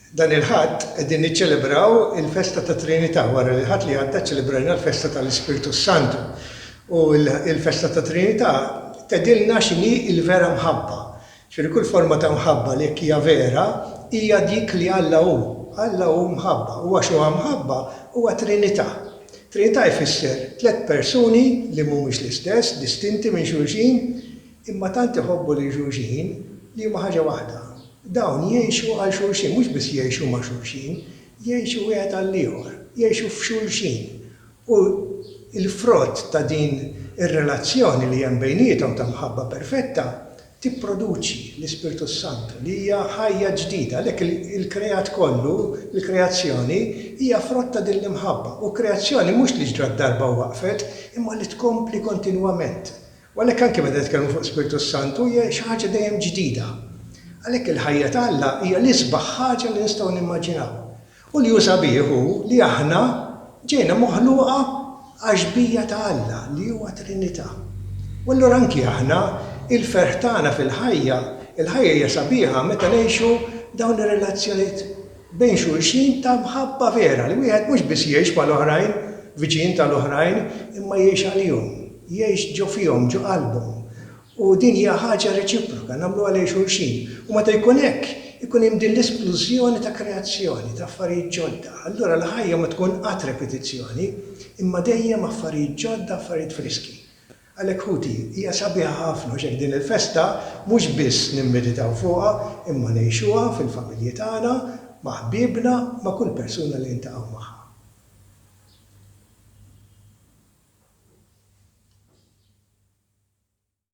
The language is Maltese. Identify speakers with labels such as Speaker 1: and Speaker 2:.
Speaker 1: Dan il-ħadd qegħdin niċċelebraw il-Festa ta' Trinità wara li ħadd li għadda ċelebrajna l-Festa tal-Ispiritu Santu. U l-Festa ta' Trinità tedilna x'inhi l-vera mħabba. Ġifieri kull forma ta' mħabba li jekk hija vera hija dik li Alla hu. Alla hu mħabba. Huwa x'huwa mħabba huwa Trinità. Trinità jfisser tliet persuni li mhumiex l-istess, distinti minn xulxin, imma tant iħobbu li xulxin li huma ħaġa waħda. Dawn jgħixu għal xulxin, mhux biss jgħixu ma' xulxin, jgħixu wieħed għall-ieħor, jgħixu f'xulxin. U l-frott ta' din ir-relazzjoni li hemm bejniethom ta' mħabba perfetta tipproduċi l-Ispiritu Santu li hija ħajja ġdida, għalhekk il-kreat kollu, il-kreazzjoni hija frott ta' din l-imħabba. U kreazzjoni mhux li ġrat darba waqfet, imma li tkompli kontinwament. U għalhekk anke meta nitkellmu fuq Spiritu Santu hija xi ħaġa dejjem ġdida. Għalhekk il-ħajja ta' Alla hija l-isbaħ ħaġa li nistgħu nimmaġinaw. U li hu sabiħu li aħna ġejna moħluqa għax-bija ta' Alla li huwa Trinità. U allura anki aħna il-ferħ tagħna fil-ħajja, il-ħajja hija sabiħa meta ngħixu dawn ir-relazzjonijiet bejn xulxin ta' mħabba vera li wieħed mhux biss jgħix mal-oħrajn, viċin tal-oħrajn, imma jgħix għalihom, jgħix ġo fihom, ġo qalbhom. U din hija ħaġa reċiproka, nagħmlu għalej xulxin. U meta jkun hekk, ikun hemm din l-esplużjoni ta' kreazzjoni, ta' affarijiet ġodda. Allura l-ħajja ma tkun qatt repetizzjoni, imma dejjem affarijiet ġodda, affarijiet friski. Għalhekk ħuti hija sabiħa ħafna x'hekk din il-festa mhux biss nimmeditaw fuqha, imma ngħixuha fil-familji tagħna, ma' ħbiebna, ma' kull persuna li ntaqgħu magħha.